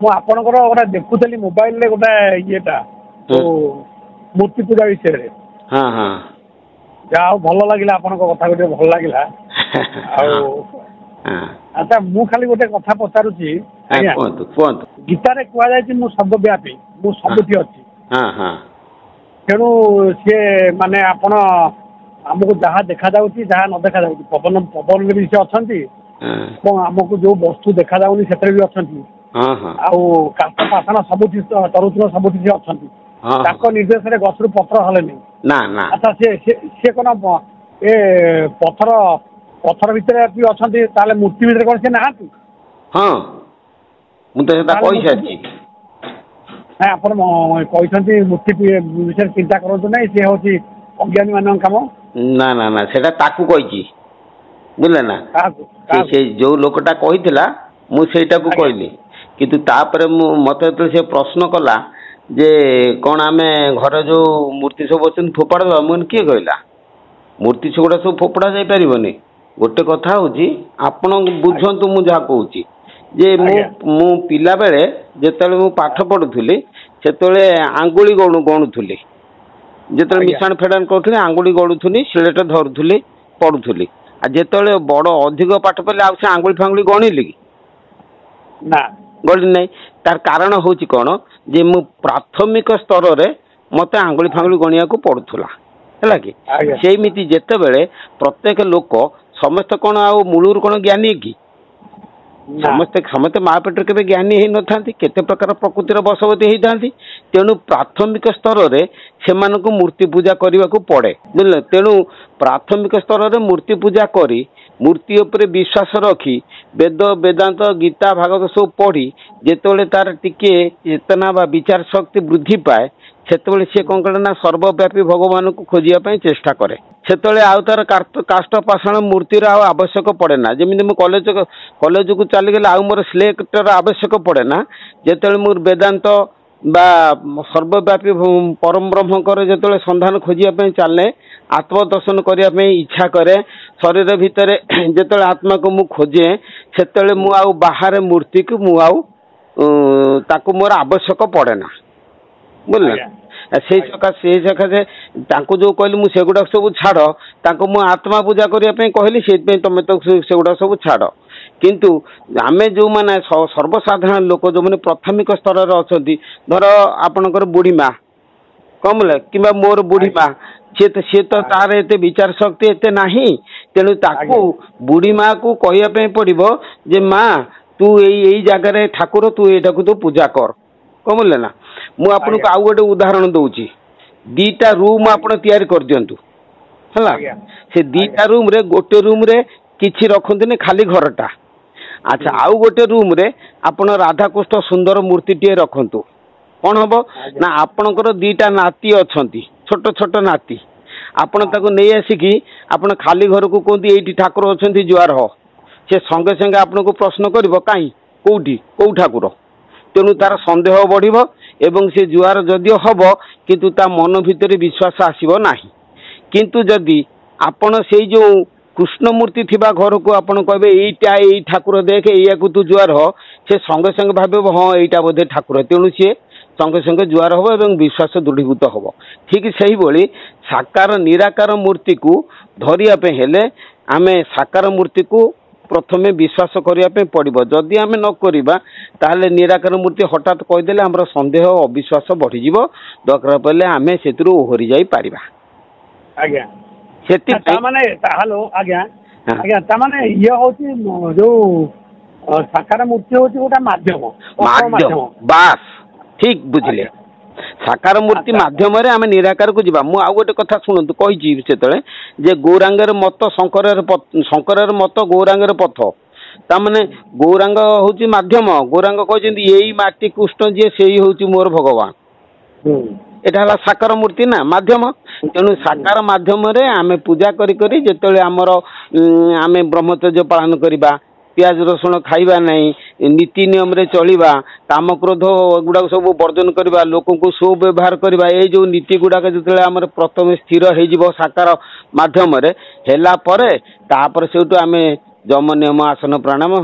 ମୁଁ ଆପଣଙ୍କର ଗୋଟେ ଦେଖୁଥିଲି ମୋବାଇଲରେ ଗୋଟେ ଇଏଟା ମୂର୍ତ୍ତି ପୂଜା ବିଷୟରେ। ହଁ ହଁ ଯାହା ହଉ ଭଲ ଲାଗିଲା, ଆପଣଙ୍କ କଥା ଗୋଟେ ଭଲ ଲାଗିଲା। ଆଉ ଆଚ୍ଛା ମୁଁ ଖାଲି ଗୋଟେ କଥା ପଚାରୁଛି ଆଜ୍ଞା, କୁହନ୍ତୁ କୁହନ୍ତୁ। ଗୀତାରେ କୁହାଯାଇଛି ମୁଁ ସର୍ବବ୍ୟାପୀ, ମୁଁ ସବୁଠି ଅଛି। ହଁ ହଁ ତେଣୁ ସିଏ ମାନେ ଆପଣ ଆମକୁ ଯାହା ଦେଖାଯାଉଛି ଯାହା ନ ଦେଖାଯାଉଛି ପବନରେ ବି ସେ ଅଛନ୍ତି ଏବଂ ଆମକୁ ଯୋଉ ବସ୍ତୁ ଦେଖାଯାଉନି ସେଥିରେ ବି ଅଛନ୍ତି। ହଁ ହଁ ଆଉ କାଠ ପାଷାଣ ସବୁଠି ତରୁତୁର ସବୁଠି ସେ ଅଛନ୍ତି। ତାଙ୍କ ନିର୍ଦ୍ଦେଶରେ ଗଛରୁ ପତ୍ର ହଲେନି। ନା ନା ଆଚ୍ଛା ସେ କଣ ଏ ପଥର ଭିତରେ ବି ଅଛନ୍ତି, ତାହେଲେ ମୂର୍ତ୍ତି ଭିତରେ କଣ ସେ ନାହାନ୍ତି? ହଁ ମୁଁ ତ ସେଟା କହିସାରିଛି। ନାଇଁ ଆପଣ କହିଛନ୍ତି ମୂର୍ତ୍ତି ବିଷୟରେ ଚିନ୍ତା କରନ୍ତୁ ନାହିଁ, ସିଏ ହଉଛି ଅଜ୍ଞାନୀ ମାନଙ୍କ କାମ। ନା ନା ନା ସେଟା ତାକୁ କହିଛି, ବୁଝିଲେ ନା। ସେ ଯୋଉ ଲୋକଟା କହିଥିଲା ମୁଁ ସେଇଟାକୁ କହିଲି, କିନ୍ତୁ ତାପରେ ମତେ ଯେତେବେଳେ ସେ ପ୍ରଶ୍ନ କଲା ଯେ କଣ ଆମେ ଘରେ ଯୋଉ ମୂର୍ତ୍ତି ସବୁ ଅଛନ୍ତି ଫୋପାଡ଼ି ଦେବା, ମୁଁ କିଏ କହିଲା ମୂର୍ତ୍ତି ସେଗୁଡ଼ା ସବୁ ଫୋପଡ଼ା ଯାଇପାରିବନି। ଗୋଟେ କଥା ହଉଛି ଆପଣ ବୁଝନ୍ତୁ ମୁଁ ଯାହା କହୁଛି, ଯେ ମୁଁ ପିଲାବେଳେ ଯେତେବେଳେ ମୁଁ ପାଠ ପଢୁଥିଲି ସେତେବେଳେ ଆଙ୍ଗୁଳି ଗଣୁଥିଲି, ଯେତେବେଳେ ମିଶାଣ ଫେଡାଣ କରୁଥିଲି ଆଙ୍ଗୁଳି ଗଣୁଥିଲି, ସିଲେଟ ଧରୁଥିଲି, ପଢୁଥିଲି। ଆଉ ଯେତେବେଳେ ବଡ ଅଧିକ ପାଠ ପଢିଲେ ଆଉ ସେ ଆଙ୍ଗୁଳି ଫାଙ୍ଗୁଳି ଗଣିଲି କି? ନା ଗଣି ନାହିଁ। ତାର କାରଣ ହଉଛି କଣ, ଯେ ମୁଁ ପ୍ରାଥମିକ ସ୍ତରରେ ମତେ ଆଙ୍ଗୁଳି ଫାଙ୍ଗୁଳି ଗଣିବାକୁ ପଡୁଥିଲା, ହେଲା କି। ସେଇମିତି ଯେତେବେଳେ ପ୍ରତ୍ୟେକ ଲୋକ ସମସ୍ତେ କଣ ଆଉ ମୂଳରୁ କଣ ଜ୍ଞାନୀ କି? ସମସ୍ତେ ମା ପେଟରେ କେବେ ଜ୍ଞାନୀ ହେଇନଥାନ୍ତି, କେତେ ପ୍ରକାର ପ୍ରକୃତିର ବଶବର୍ତ୍ତୀ ହେଇଥାନ୍ତି। ତେଣୁ ପ୍ରାଥମିକ ସ୍ତରରେ ସେମାନଙ୍କୁ ମୂର୍ତ୍ତି ପୂଜା କରିବାକୁ ପଡେ, ବୁଝିଲେ। ତେଣୁ ପ୍ରାଥମିକ ସ୍ତରରେ ମୂର୍ତ୍ତି ପୂଜା କରି ମୂର୍ତ୍ତି ଉପରେ ବିଶ୍ୱାସ ରଖି ବେଦ ବେଦାନ୍ତ ଗୀତା ଭାଗବତ ସବୁ ପଢି ଯେତେବେଳେ ତାର ଟିକେ ଚେତନା ବା ବିଚାର ଶକ୍ତି ବୃଦ୍ଧି ପାଏ, ସେତେବେଳେ ସିଏ କଣ କରେ ନା ସର୍ବବ୍ୟାପୀ ଭଗବାନଙ୍କୁ ଖୋଜିବା ପାଇଁ ଚେଷ୍ଟା କରେ। ସେତେବେଳେ ଆଉ ତାର କାଷ୍ଠ ପାଷାଣ ମୂର୍ତ୍ତିର ଆଉ ଆବଶ୍ୟକ ପଡେ ନା। ଯେମିତି ମୁଁ କଲେଜକୁ ଚାଲିଗଲେ ଆଉ ମୋର ସ୍ଲେଟର ଆବଶ୍ୟକ ପଡେ ନା। ଯେତେବେଳେ ମୁଁ ବେଦାନ୍ତ ବା ସର୍ବବ୍ୟାପୀ ପରମ ବ୍ରହ୍ମଙ୍କର ଯେତେବେଳେ ସନ୍ଧାନ ଖୋଜିବା ପାଇଁ ଚାଲେ, ଆତ୍ମଦର୍ଶନ କରିବା ପାଇଁ ଇଚ୍ଛା କରେ, ଶରୀର ଭିତରେ ଯେତେବେଳେ ଆତ୍ମାକୁ ମୁଁ ଖୋଜେ, ସେତେବେଳେ ମୁଁ ଆଉ ବାହାରେ ମୂର୍ତ୍ତିକୁ ମୁଁ ଆଉ ତାକୁ ମୋର ଆବଶ୍ୟକ ପଡେ ନା, ବୁଝିଲେ। ସେଇ ସକାଶେ ତାଙ୍କୁ ଯୋଉ କହିଲି ମୁଁ ସେଗୁଡାକ ସବୁ ଛାଡ, ତାଙ୍କୁ ମୁଁ ଆତ୍ମା ପୂଜା କରିବା ପାଇଁ କହିଲି, ସେଇଥିପାଇଁ ତମେ ତ ସେଗୁଡାକ ସବୁ ଛାଡ। କିନ୍ତୁ ଆମେ ଯୋଉମାନେ ସର୍ବସାଧାରଣ ଲୋକ ଯୋଉମାନେ ପ୍ରାଥମିକ ସ୍ତରରେ ଅଛନ୍ତି, ଧର ଆପଣଙ୍କର ବୁଢୀ ମା କମଲେ କିମ୍ବା ମୋର ବୁଢୀ ମା, ସିଏ ତ ତାର ଏତେ ବିଚାର ଶକ୍ତି ଏତେ ନାହିଁ। ତେଣୁ ତାକୁ ବୁଢୀ ମା କୁ କହିବା ପାଇଁ ପଡିବ ଯେ ମା ତୁ ଏଇ ଜାଗାରେ ଠାକୁର, ତୁ ଏଇଟାକୁ ତୁ ପୂଜା କର, କମିଲେ ନା। ମୁଁ ଆପଣଙ୍କୁ ଆଉ ଗୋଟେ ଉଦାହରଣ ଦଉଛି। ଦିଟା ରୁମ ଆପଣ ତିଆରି କରିଦିଅନ୍ତୁ, ହେଲା। ସେ ଦିଟା ରୁମ ରେ ଗୋଟେ ରୁମ ରେ କିଛି ରଖନ୍ତୁନି, ଖାଲି ଘରଟା। ଆଚ୍ଛା, ଆଉ ଗୋଟେ ରୁମ ରେ ଆପଣ ରାଧାକୃଷ୍ଣ ସୁନ୍ଦର ମୂର୍ତ୍ତିଟିଏ ରଖନ୍ତୁ। କଣ ହବ ନା, ଆପଣଙ୍କର ଦିଟା ନାତି ଅଛନ୍ତି, ଛୋଟ ଛୋଟ ନାତି। ଆପଣ ତାକୁ ନେଇ ଆସିକି ଆପଣ ଖାଲି ଘରକୁ କୁହନ୍ତି ଏଇଠି ଠାକୁର ଅଛନ୍ତି, ଜୁହାର ହ। ସେ ସଙ୍ଗେ ସଙ୍ଗେ ଆପଣଙ୍କୁ ପ୍ରଶ୍ନ କରିବ କାହିଁ, କୋଉଠି, କୋଉ ଠାକୁର। ତେଣୁ ତାର ସନ୍ଦେହ ବଢିବ ଏବଂ ସେ ଜୁହାର ଯଦିଓ ହବ, କିନ୍ତୁ ତା ମନ ଭିତରେ ବିଶ୍ୱାସ ଆସିବ ନାହିଁ। କିନ୍ତୁ ଯଦି ଆପଣ ସେଇ ଯୋଉ କୃଷ୍ଣ ମୂର୍ତ୍ତି ଥିବା ଘରକୁ ଆପଣ କହିବେ ଏଇଟା ଏଇ ଠାକୁର ଦେଖେ, ଏଇଆକୁ ତୁ ଜୁହାର ହ, ସେ ସଙ୍ଗେ ସଙ୍ଗେ ଭାବିବ ହଁ ଏଇଟା ବୋଧେ ଠାକୁର। ତେଣୁ ସିଏ ସଙ୍ଗେ ସଙ୍ଗେ ଜୁହାର ହବ ଏବଂ ବିଶ୍ୱାସ ଦୃଢୀଭୂତ ହବ। ଠିକ ସେଇଭଳି ସାକାର ନିରାକାର ମୂର୍ତ୍ତିକୁ ଧରିବା ପାଇଁ ହେଲେ ଆମେ ସାକାର ମୂର୍ତ୍ତିକୁ ପ୍ରଥମେ ବିଶ୍ୱାସ କରିବା ପାଇଁ ପଡିବ। ଯଦି ଆମେ ନ କରିବା ତାହେଲେ ନିରାକାର ମୂର୍ତ୍ତି ହଠାତ୍ କହିଦେଲେ ଆମର ସନ୍ଦେହ ଅବିଶ୍ୱାସ ବଢିଯିବ, ଦରକାର ପଡ଼ିଲେ ଆମେ ସେଥିରୁ ଓହରି ଯାଇପାରିବା। ଆଜ୍ଞା, ତାମାନେ ହ୍ୟାଲୋ ଆଜ୍ଞା ଆଜ୍ଞା, ତାମାନେ ଇଏ ହଉଛି ଯୋଉ ସାକାର ମୂର୍ତ୍ତି ହଉଛି ଗୋଟେ ମାଧ୍ୟମ। ବାସ୍ ଠିକ ବୁଝିଲେ। ସାକାର ମୂର୍ତ୍ତି ମାଧ୍ୟମରେ ଆମେ ନିରାକାରକୁ ଯିବା। ମୁଁ ଆଉ ଗୋଟେ କଥା ଶୁଣନ୍ତୁ, କହିଛି ସେତେବେଳେ ଯେ ଗୌରାଙ୍ଗର ମତ ଶଙ୍କରର ମତ ଗୌରାଙ୍ଗର ପଥ। ତାମାନେ ଗୌରାଙ୍ଗ ହଉଛି ମାଧ୍ୟମ। ଗୌରାଙ୍ଗ କହିଛନ୍ତି ଏଇ ମାଟି କୃଷ୍ଣ ଯିଏ ସେଇ ହଉଛି ମୋର ଭଗବାନ। ଏଟା ହେଲା ସାକାର ମୂର୍ତ୍ତି ନା, ମାଧ୍ୟମ। ତେଣୁ ସାକାର ମାଧ୍ୟମରେ ଆମେ ପୂଜା କରି କରି ଯେତେବେଳେ ଆମର ଆମେ ବ୍ରହ୍ମଚର୍ଯ୍ୟ ପାଳନ କରିବା, ପିଆଜ ରସୁଣ ଖାଇବା ନାହିଁ, ନୀତି ନିୟମରେ ଚଳିବା, କାମ କ୍ରୋଧ ଗୁଡାକ ସବୁ ବର୍ଜନ କରିବା, ଲୋକଙ୍କୁ ସୁବ୍ୟବହାର କରିବା, ଏଇ ଯୋଉ ନୀତି ଗୁଡାକ ଯେତେବେଳେ ଆମର ପ୍ରଥମେ ସ୍ଥିର ହେଇଯିବ ସାକାର ମାଧ୍ୟମରେ, ହେଲା ପରେ ତାପରେ ସେଇଠୁ ଆମେ ଯମ ନିୟମ ଆସନ ପ୍ରାଣାୟାମ,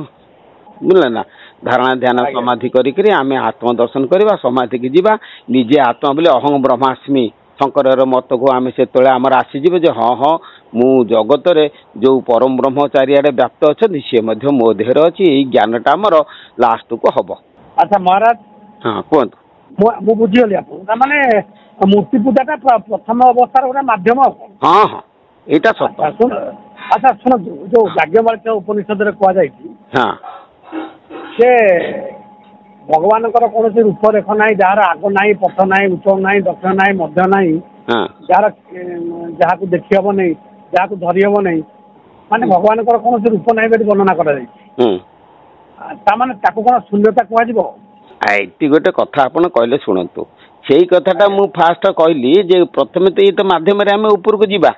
ବୁଝିଲେ ନା, धारणा ध्यान समाधि करी आमे आत्म दर्शन करवा समाधि की जीवा निजे आत्मा बोले अहं ब्रह्मास्मि शंकर मत को आम से आमर आसीजे जे हाँ हाँ मु जगत रे जो परम ब्रह्म चारिआडे व्याप्त अच्छा सी मो देहर अच्छी यही ज्ञानटा आमर लास्ट को हम। अच्छा महाराज हाँ कहतु मु बुझीगली माने मूर्ति पूजाटा प्रथम अवस्थार गोटे मध्यम। हाँ हाँ यहाँ सत। अच्छा शुणु जो याज्ञवल्क्य उपनिषद हाँ से भगवान कौन रूपरेख ना जार आग ना पथ ना उत्तर ना दक्षिण ना मध्य ना जार जहाँ को देखी हम नहीं जहाँ को धरी हम नहीं माने भगवान कौन रूप ना वर्णना कर कौन शून्यता कह गोटे कथा आप कहले शुणु से कथाटा मु फास्ट कहली जे प्रथम तो ये तो मध्यम आम ऊपर को जीवा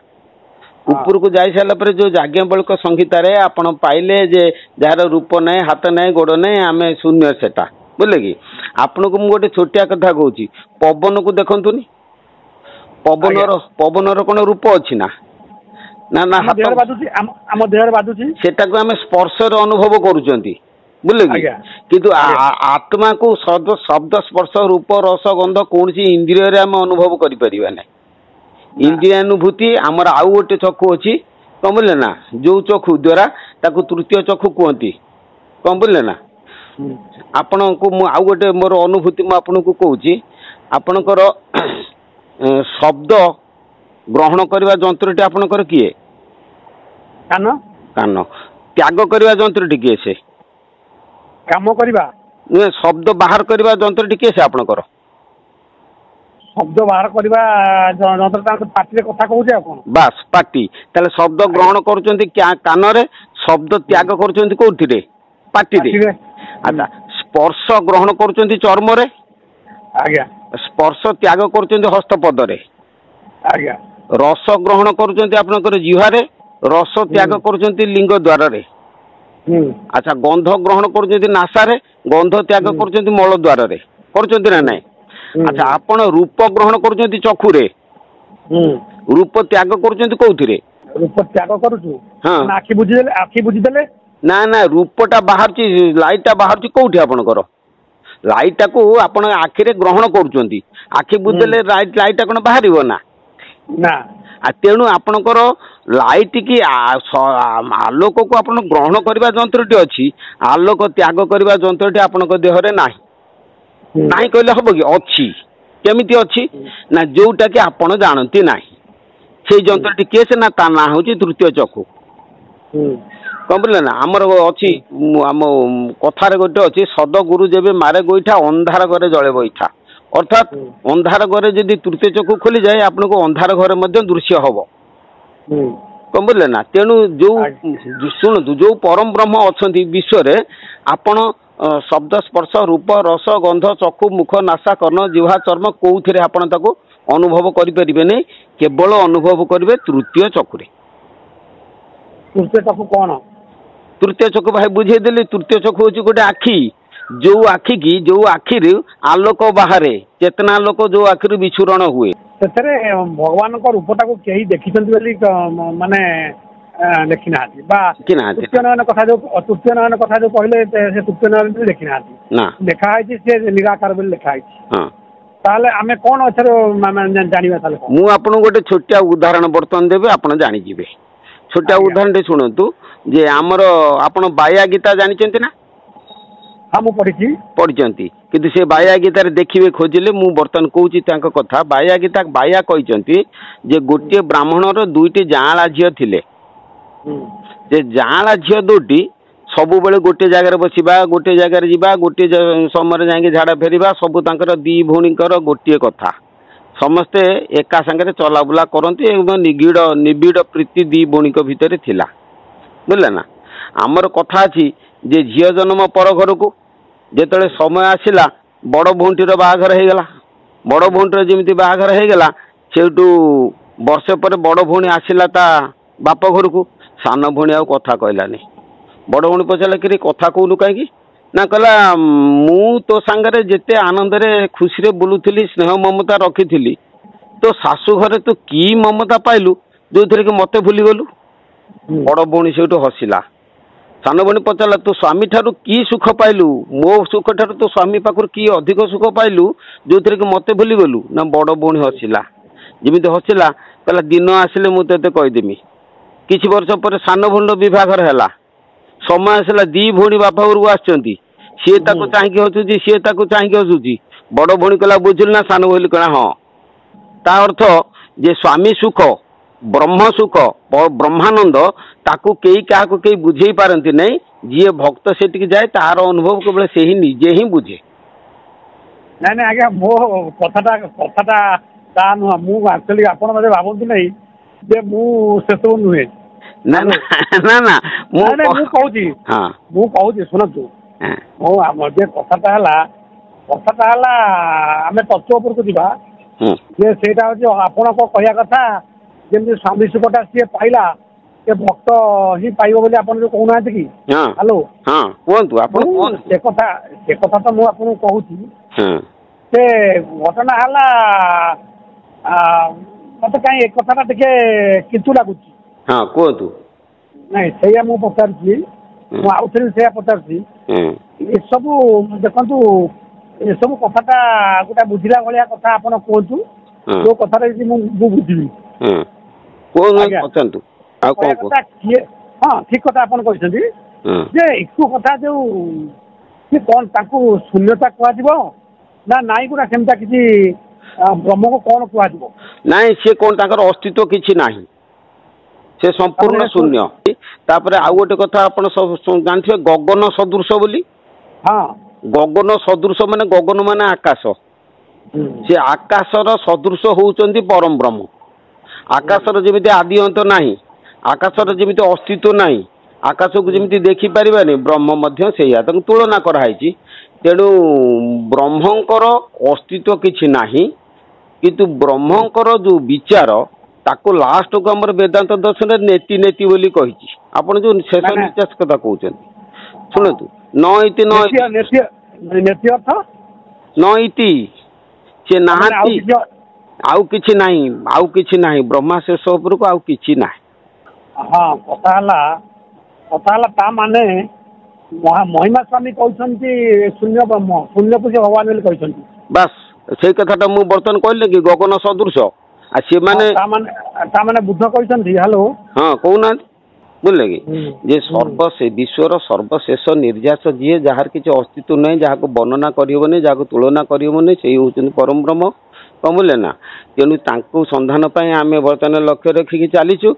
ऊपर को जाई सारा पर जो याज्ञवल्क संहितार आपण पाइले जे जार रूप ना हाथ ना गोड़ ना आम शून्य सेटा बुझे कि आपन को गोटे छोटिया कथा कहूँ पवन को देखनी पवन कौन रूप अच्छी ना ना ना हाथ सेटा को आम स्पर्श अनुभव करुँच बुझे कि किंतु आत्मा को शब्द स्पर्श रूप रस गंध कौन इंद्रिय आम अनुभव करें इंद्रियानुभूति आमर आउ गोटे चक्षु अच्छी कौन बोले ना जो चक्षु द्वारा ताकू तृतीय चक्षु कहती कौन बोले ना आपण को आउ गोटे मोर अनुभूति मुझे को कहूँ आपणकर शब्द ग्रहण करने जंत्रटी आपणकर किए कान कान त्याग करने जंत्रटी किए से काम करवा नुहे शब्द बाहर करने जंत्रटी किए से आपणकर शब्द बाहर करवा जंत्र पार्टी कथा कहूँ बास पार्टी ताले शब्द ग्रहण करुँच कान रे शब्द त्याग करुँच कौन पार्टी रे अच्छा स्पर्श ग्रहण करुँच चर्म रे आज्ञा स्पर्श त्याग करुँच हस्तपद रे आज्ञा रस ग्रहण करुँच आपनकर जिह्वारे रस त्याग करुँच लिंग द्वार रे अच्छा गंध ग्रहण करुँच नासा रे गंध त्याग करुँच मल द्वार रे करुँच ना नाई अच्छा आपण रूप ग्रहण करुँच चक्षु रे रूप त्याग करुँच कौथि रूप त्याग करुछु हाँ आखि बुझीदेले ना ना रूपटा बाहर लाइटा बाहर कौटी आपणकर लाइटा को आपण आखिरे ग्रहण करुँच आखि बुझीदेले लाइटा कौन बाहर ना ना तेणु आपणकर लाइट की आलोक को आपण ग्रहण करने जंत्रटी अच्छी आलोक त्याग करने जंत्रटी आपण देहरे नाही नहीं कहले हम कि अच्छी केमिति अच्छी ना जोटा कि आपण जानती ना से जंत्रटी किए से ना ता ना हूँ तृतीय चक्षु कौन बोले ना आमर अच्छी आम कथार गोटे अच्छी सद गुरु जेबे मारे गोईठा अंधार घरे जले बैठा अर्थात अंधार घरे जदि तृतीय चक्षु खोली जाए आपन को अंधार घरे मध्य दृश्य हम कौन बोले ना तेणु जो शुणु जो परम ब्रह्म अच्छा विश्व आपण शब्द स्पर्श रूप रस गंध चक्षु मुख नासा कर्ण जिह्वा चर्म कौन आपण ताको अनुभव करें नहीं केवल अनुभव करेंगे तृतीय चक्षुरे तृतीय चक्षु कौन तृतीय चक्षु भाई बुझेदेली तृतीय चक्षु हूँ गोटे आखि जो आखि की जो आखि आलोक बाहर चेतना लोक जो आखि विछुरण हुए भगवान रूपटा को कहीं देखी माने देखी ना तृतीय नयन कथा जो कहले तृतीय नयन देखी ना लिखाई से निराकार लिखाई आमे कौन अच्छे जानवा मु आपन गोटे छोटिया उदाहरण बर्तमान देवे आपन जानीजे छोटिया उदाहरण शुणु जे आमर आपन बाया गीता जानी ना हाँ मुझे पढ़ी किंतु से बाया गीतार देखिए खोजिले मु बर्तमान कहूँ कथा बाया गीता बाया कहते जे गोटे ब्राह्मणर दुईटी जाँला झील थिले जे जाँला झील दुईटी सबु बेले गोटे जगार बसवा गोटे जगार जा गोटे समय जाए झाड़ा फेरवा सबू दी भौणीकर गोटे कथा समस्ते एका सांगे चलाबुला करती निबिड़ निबिड़ प्रीति दी भौणीक भितर थिला बुझे ना आमर कथा अच्छी जे झील जन्म पर घर को जेतले समय आसिला बड़ भौंटीर बाहाघर हो गला बड़ भौंटीर जमी बाहाघर हो गला सेठू वर्षे पर बड़ भौणी आसिला ता बाप घर को सान भौणी आ कथा कहलानी बड़ भौणी पचारा कि कथा कहलु कहीं ना कहला मु तो सांगरे जेते आनंद रे खुशी रे बुलुथिली स्नेह ममता रखी तो शाशु घरे तो की ममता पाइलु जो थे कि मते भूली गलु बड़ भौणी सेठू हसिला ସାନ ଭଉଣୀ ପଚାରିଲା ତୁ ସ୍ୱାମୀ ଠାରୁ କି ସୁଖ ପାଇଲୁ? ମୋ ସୁଖ ଠାରୁ ତୁ ସ୍ୱାମୀ ପାଖରୁ କି ଅଧିକ ସୁଖ ପାଇଲୁ ଯୋଉଥିରେ କି ମତେ ଭୁଲିଗଲୁ? ନା ବଡ ଭଉଣୀ ହସିଲା। ଯେମିତି ହସିଲା କହିଲା ଦିନ ଆସିଲେ ମୁଁ ତତେ କହିଦେମି। କିଛି ବର୍ଷ ପରେ ସାନ ଭଉଣୀର ବିଭାଘର ହେଲା। ସମୟ ଆସିଲା ଦି ଭଉଣୀ ବାପା ଘରକୁ ଆସିଛନ୍ତି। ସିଏ ତାକୁ ଚାହିଁକି ହସୁଛି, ସିଏ ତାକୁ ଚାହିଁକି ହସୁଛି। ବଡ ଭଉଣୀ କହିଲା ବୁଝିଲୁ ନା? ସାନ ଭଉଣୀ କହିଲା ହଁ। ତା ଅର୍ଥ ଯେ ସ୍ୱାମୀ ସୁଖ, ବ୍ରହ୍ମ ସୁଖ, ବ୍ରହ୍ମାନନ୍ଦ ତାକୁ କେହି କାହାକୁ କେହି ବୁଝେଇ ପାରନ୍ତି ନାହିଁ। ଯିଏ ଭକ୍ତ ସେଠିକି ଯାଏ ତାର ଅନୁଭବ କେବଳ ସେ ହିଁ ନିଜେ ହିଁ ବୁଝେ। ନାଇଁ ନାଇଁ ଆଜ୍ଞା, ମୋ କଥାଟା ତା ନୁହଁ। ମୁଁ ଆକ୍ଚୁଆଲି ଆପଣ ବୋଧେ ଭାବନ୍ତୁ ନାହିଁ ଯେ ମୁଁ ସେସବୁ ନୁହେଁ। ନା ନା ନା ନା ମୁଁ କହୁଛି ଶୁଣନ୍ତୁ। ମୁଁ ଆମର ଯେ କଥାଟା ହେଲା ଆମେ ତତ୍ତ୍ୱ ଉପରକୁ ଯିବା। ଯେ ସେଇଟା ହଉଛି ଆପଣଙ୍କ କହିବା କଥା ଯେମିତି ସ୍ୱାମୀ ସୁଖଟା ସିଏ ପାଇଲା ସେ ଭକ୍ତ ହିଁ ପାଇବ ବୋଲି ଆପଣ ଯୋଉ କହୁନାହାନ୍ତି କି? ହ୍ୟାଲୋ, କୁହନ୍ତୁ ଆପଣ। ସେ କଥା ତ ମୁଁ ଆପଣଙ୍କୁ କହୁଛି। ସେ ଘଟଣା ହେଲା ମତେ କାହିଁ ଏ କଥାଟା ଟିକେ କିନ୍ତୁ ଲାଗୁଛି। କୁହନ୍ତୁ। ନାଇଁ ସେଇଆ ମୁଁ ପଚାରୁଛି। ମୁଁ ଆଉ ଥରେ ସେଇଆ ପଚାରୁଛି। ଏସବୁ ଦେଖନ୍ତୁ, ଏସବୁ କଥାଟା ଗୋଟେ ବୁଝିଲା ଭଳିଆ କଥା ଆପଣ କୁହନ୍ତୁ। ଯୋଉ କଥାଟା ଯଦି ମୁଁ ବୁଝିବି। ପଚାରନ୍ତୁ। ଆଉ କଣ କଥା କିଏ? ହଁ ଠିକ କଥା ଆପଣ କହିଛନ୍ତି ଯେ ଏକୁ କଥା ଯୋଉ କଣ ତାଙ୍କୁ ଶୂନ୍ୟତା କୁହାଯିବ ନା ନାଇଁ ଗୁଡା ସେମିତି କିଛି ବ୍ରହ୍ମକୁ କଣ କୁହାଯିବ? ନାଇଁ ସେ କଣ ତାଙ୍କର ଅସ୍ତିତ୍ୱ କିଛି ନାହିଁ, ସେ ସମ୍ପୂର୍ଣ୍ଣ ଶୂନ୍ୟ। ତାପରେ ଆଉ ଗୋଟେ କଥା ଆପଣ ଜାଣିଥିବେ ଗଗନ ସଦୃଶ ବୋଲି। ଗଗନ ସଦୃଶ ମାନେ ଗଗନ ମାନେ ଆକାଶ। ସେ ଆକାଶର ସଦୃଶ ହଉଛନ୍ତି ପରମ ବ୍ରହ୍ମ। ଆକାଶର ଯେମିତି ଆଦି ଅନ୍ତ ନାହିଁ, ଆକାଶର ଯେମିତି ଅସ୍ତିତ୍ୱ ନାହିଁ, ଆକାଶକୁ ଯେମିତି ଦେଖିପାରିବାନି, ବ୍ରହ୍ମ ମଧ୍ୟ ସେଇଆ। ତାଙ୍କୁ ତୁଳନା କରାହେଇଛି। ତେଣୁ ବ୍ରହ୍ମଙ୍କର ଅସ୍ତିତ୍ୱ କିଛି ନାହିଁ, କିନ୍ତୁ ବ୍ରହ୍ମଙ୍କର ଯୋଉ ବିଚାର ତାକୁ ଲାଷ୍ଟକୁ ଆମର ବେଦାନ୍ତ ଦର୍ଶନରେ ନେତି ନେତି ବୋଲି କହିଛି। ଆପଣ ଯୋଉ ଶେଷ ନିଶ୍ୱାସ କଥା କହୁଛନ୍ତି, ଶୁଣନ୍ତୁ। ନ ଇତି ସେ ନାହାନ୍ତି, ଆଉ କିଛି ନାହିଁ, ଆଉ କିଛି ନାହିଁ। ବ୍ରହ୍ମା ଶେଷ ଉପରକୁ ଆଉ କିଛି ନାହିଁ। କଥା ହେଲା ତା ମାନେ ମହିମା ସ୍ୱାମୀ କହୁଛନ୍ତି ଶୂନ୍ୟ ବ୍ରହ୍ମ, ଶୂନ୍ୟକୁ ସେ ଭଗବାନ ବୋଲି କହିଛନ୍ତି। ବାସ୍ ସେଇ କଥାଟା ମୁଁ ବର୍ତ୍ତମାନ କହିଲି କି ଗଗନ ସଦୃଶ। ଆଉ ସେମାନେ ତାମାନେ ବୁଦ୍ଧ କହିଛନ୍ତି। ହ୍ୟାଲୋ, କହୁନାହାନ୍ତି ବୁଝିଲେ କି ଯେ ବିଶ୍ୱର ସର୍ବଶେଷ ନିର୍ଯାସ ଯିଏ, ଯାହାର କିଛି ଅସ୍ତିତ୍ୱ ନାହିଁ, ଯାହାକୁ ବର୍ଣ୍ଣନା କରିହେବନି, ଯାହାକୁ ତୁଳନା କରିହେବନି, ସେଇ ହେଉଛନ୍ତି ପରମ ବ୍ରହ୍ମ। କଣ ବୁଝିଲେ ନା? ତେଣୁ ତାଙ୍କୁ ସନ୍ଧାନ ପାଇଁ ଆମେ ବର୍ତ୍ତମାନ ଲକ୍ଷ୍ୟ ରଖିକି ଚାଲିଛୁ।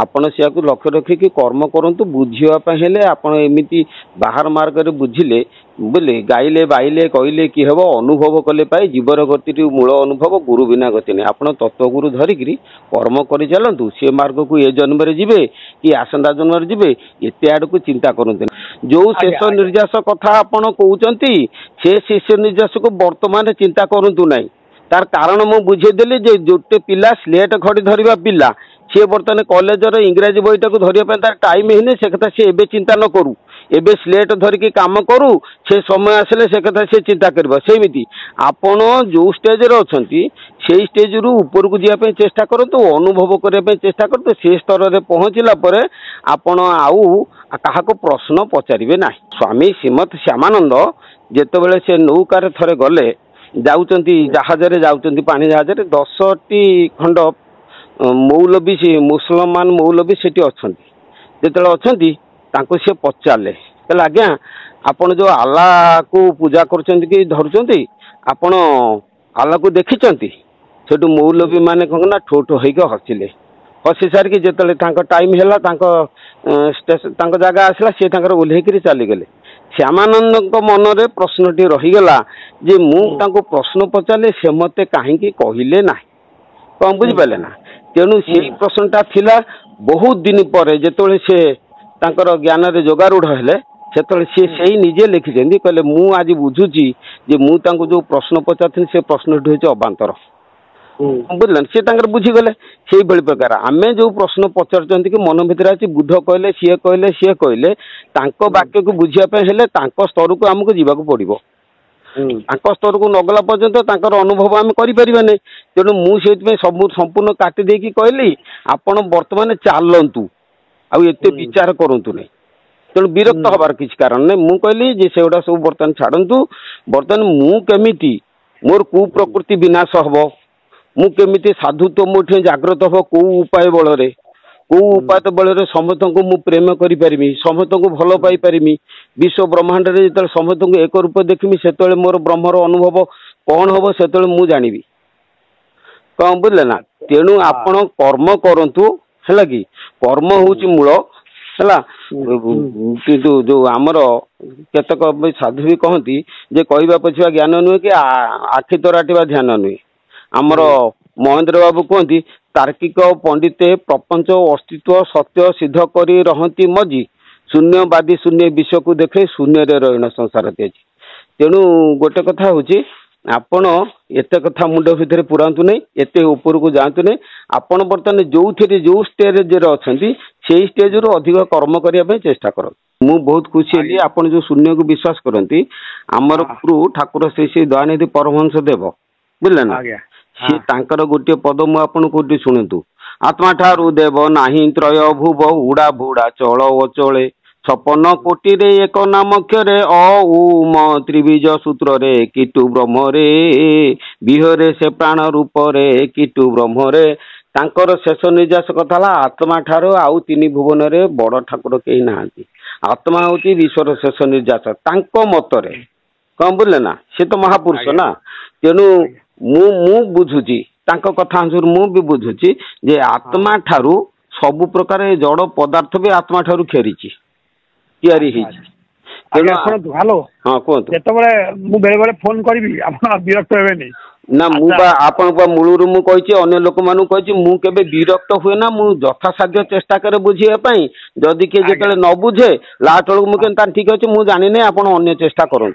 ଆପଣ ସେଆକୁ ଲକ୍ଷ୍ୟ ରଖିକି କର୍ମ କରନ୍ତୁ। ବୁଝିବା ପାଇଁ ହେଲେ ଆପଣ ଏମିତି ବାହାର ମାର୍ଗରେ ବୁଝିଲେ ବୁଝିଲେ, ଗାଇଲେ ବାଇଲେ କହିଲେ କି ହେବ? ଅନୁଭବ କଲେ ପାଇ ଜୀବର ଗତିରୁ ମୂଳ ଅନୁଭବ, ଗୁରୁ ବିନା ଗତି ନାହିଁ। ଆପଣ ତତ୍ତ୍ୱଗୁରୁ ଧରିକିରି କର୍ମ କରି ଚାଲନ୍ତୁ। ସେ ମାର୍ଗକୁ ଏ ଜନ୍ମରେ ଯିବେ କି ଆସନ୍ତା ଜନ୍ମରେ ଯିବେ, ଏତେ ଆଡକୁ ଚିନ୍ତା କରନ୍ତୁ। ଯୋଉ ଶେଷ ନିର୍ଯାସ କଥା ଆପଣ କହୁଛନ୍ତି, ସେ ଶେଷ ନିର୍ଯାସକୁ ବର୍ତ୍ତମାନ ଚିନ୍ତା କରନ୍ତୁ ନାହିଁ। ତାର କାରଣ ମୁଁ ବୁଝେଇଦେଲି ଯେ ଗୋଟେ ପିଲା ସ୍ଲେଟ ଖଡି ଧରିବା ପିଲା, ସିଏ ବର୍ତ୍ତମାନ କଲେଜର ଇଂରାଜୀ ବହିଟାକୁ ଧରିବା ପାଇଁ ତାର ଟାଇମ ହେଇନି, ସେ କଥା ସିଏ ଏବେ ଚିନ୍ତା ନ କରୁ। ଏବେ ସ୍ଲେଟ ଧରିକି କାମ କରୁ, ସେ ସମୟ ଆସିଲେ ସେ କଥା ସେ ଚିନ୍ତା କରିବ। ସେମିତି ଆପଣ ଯୋଉ ଷ୍ଟେଜରେ ଅଛନ୍ତି ସେଇ ଷ୍ଟେଜରୁ ଉପରକୁ ଯିବା ପାଇଁ ଚେଷ୍ଟା କରନ୍ତୁ, ଅନୁଭବ କରିବା ପାଇଁ ଚେଷ୍ଟା କରନ୍ତୁ। ସେ ସ୍ତରରେ ପହଞ୍ଚିଲା ପରେ ଆପଣ ଆଉ କାହାକୁ ପ୍ରଶ୍ନ ପଚାରିବେ ନାହିଁ। ସ୍ୱାମୀ ଶ୍ରୀମତ୍ ଶ୍ୟାମାନନ୍ଦ ଯେତେବେଳେ ସେ ନୌକାରେ ଥରେ ଗଲେ, ଯାଉଛନ୍ତି ଜାହାଜରେ, ଯାଉଛନ୍ତି ପାଣି ଜାହାଜରେ, 10ଟି ଖଣ୍ଡ ମୌଲବୀ, ମୁସଲମାନ ମୌଲବୀ ସେଠି ଅଛନ୍ତି। ଯେତେବେଳେ ଅଛନ୍ତି ତାଙ୍କୁ ସେ ପଚାରିଲେ, କହିଲେ ଆଜ୍ଞା ଆପଣ ଯୋଉ ଆଲ୍ଲାହକୁ ପୂଜା କରୁଛନ୍ତି କି ଧରୁଛନ୍ତି, ଆପଣ ଆଲ୍ଲାହକୁ ଦେଖିଛନ୍ତି? ସେଠୁ ମୌଲବୀ ମାନେ କଣ ନା ଠୋ ଠୋ ହେଇକି ହସିଲେ। ହସି ସାରିକି ଯେତେବେଳେ ତାଙ୍କ ଟାଇମ ହେଲା, ତାଙ୍କ ଜାଗା ଆସିଲା, ସିଏ ତାଙ୍କର ଓହ୍ଲେଇକିରି ଚାଲିଗଲେ। ଶ୍ୟାମାନନ୍ଦଙ୍କ ମନରେ ପ୍ରଶ୍ନଟି ରହିଗଲା ଯେ ମୁଁ ତାଙ୍କୁ ପ୍ରଶ୍ନ ପଚାରିଲେ ସେ ମତେ କାହିଁକି କହିଲେ ନାହିଁ? କଣ ବୁଝିପାରିଲେ ନା? ତେଣୁ ସେଇ ପ୍ରଶ୍ନଟା ଥିଲା। ବହୁତ ଦିନ ପରେ ଯେତେବେଳେ ସେ ତାଙ୍କର ଜ୍ଞାନରେ ଯୋଗାରୂଢ ହେଲେ, ସେତେବେଳେ ସିଏ ସେଇ ନିଜେ ଲେଖିଛନ୍ତି। କହିଲେ ମୁଁ ଆଜି ବୁଝୁଛି ଯେ ମୁଁ ତାଙ୍କୁ ଯୋଉ ପ୍ରଶ୍ନ ପଚାରିଥିଲି ସେ ପ୍ରଶ୍ନଟି ହେଉଛି ଅବାନ୍ତର। ବୁଝିଲେ, ସିଏ ତାଙ୍କର ବୁଝିଗଲେ। ସେଇଭଳି ପ୍ରକାର ଆମେ ଯୋଉ ପ୍ରଶ୍ନ ପଚାରୁଛନ୍ତି କି ମନ ଭିତରେ ଅଛି, ବୁଦ୍ଧ କହିଲେ, ସିଏ କହିଲେ, ସିଏ କହିଲେ, ତାଙ୍କ ବାକ୍ୟକୁ ବୁଝିବା ପାଇଁ ହେଲେ ତାଙ୍କ ସ୍ତରକୁ ଆମକୁ ଯିବାକୁ ପଡିବ। ତାଙ୍କ ସ୍ତରକୁ ନଗଲା ପର୍ଯ୍ୟନ୍ତ ତାଙ୍କର ଅନୁଭବ ଆମେ କରିପାରିବାନି। ତେଣୁ ମୁଁ ସେଇଥିପାଇଁ ସବୁ ସମ୍ପୂର୍ଣ୍ଣ କାଟି ଦେଇକି କହିଲି ଆପଣ ବର୍ତ୍ତମାନ ଚାଲନ୍ତୁ, ଆଉ ଏତେ ବିଚାର କରନ୍ତୁ ନାହିଁ। तेणु विरक्त हबार किसी कारण नहीं। मु कहली जे सेगुड़ा सब बर्तमान छाड़ू बर्तमान मु केमिति मोर कु प्रकृति विनाश हम मु केमिति साधुत्व मोठे जागृत हम कौ उपाय बल कौ उपाय बल समस्त को मु प्रेम करी समस्त को भल पाई पारिमी विश्व ब्रह्मांड रे जो समस्त को एक रूप देखमी से मोर ब्रह्मर अनुभव कौन हम से मु जानी कौन बुझे ना। तेणु आपण कर्म करंतु है कि कर्म हूँ मूल है किंतु जो आमर केतक साधु भी कहती जे कहवा पछुआ ज्ञान नुहे कि आखि तराटिवा ध्यान नुहे। आमर महेंद्र बाबू कहती तार्किक पंडिते प्रपंच अस्तित्व सत्य सिद्ध करी रहती मजी शून्यवादी शून्य विश्व को देखे शून्य रहीण संसार तेजी। तेणु गोटे कथा हूँ आपण एत कथा मुंड भितर पुरातु नहीं एत ऊपर को जातु नहीं आपण बर्तमान जो थे जो स्टेज अच्छा से स्टेज रू अधिक कर्म करने चेष्टा कर। मु बहुत खुशी हेली आपण जो शून्य को विश्वास करती आमर गुरु ठाकुर श्री श्री दयानिधि परमहंस देव बुझे ना सी तांकर गोटे पद मु आपण कोटी शुणु आत्मा ठारू देव नाही त्रय भुव उड़ा बुड़ा चल अचले छपन कोटी रे एक नामक्षरे अउम त्रिबीज सूत्र रे किटु ब्रह्म रे विहरे से प्राण रूप रे किटु ब्रह्म रे तांकर शेष निर्यास कथा आत्मा ठारो आउ तीन भुवन रे बड़ ठाकुर कहीं नहांती आत्मा होती विश्वर शेष निर्यास तांको मतरे कौन बुझे ना सी तो महापुरुष ना। तेणु मु बुझुची तांको कथा अनुसार मु भी बुझुची जे आत्मा ठारू सबु प्रकार जड़ पदार्थ भी आत्मा ठारू फेरीची तैयारी हेलो हाँ कहतु जितेबाला मुझे बेले बेले फोन करी आप विरक्त हे ना मुझे मूलरू मुझे अन्य लोक मान कही केबे विरक्त हुए ना मु यथासाध्य चेष्टा करे बुझाई जदि किए जो न बुझे लास्ट बेलू मुझे ठीक अच्छे मुझे जानी नहीं आप अन्य चेष्टा करूँ।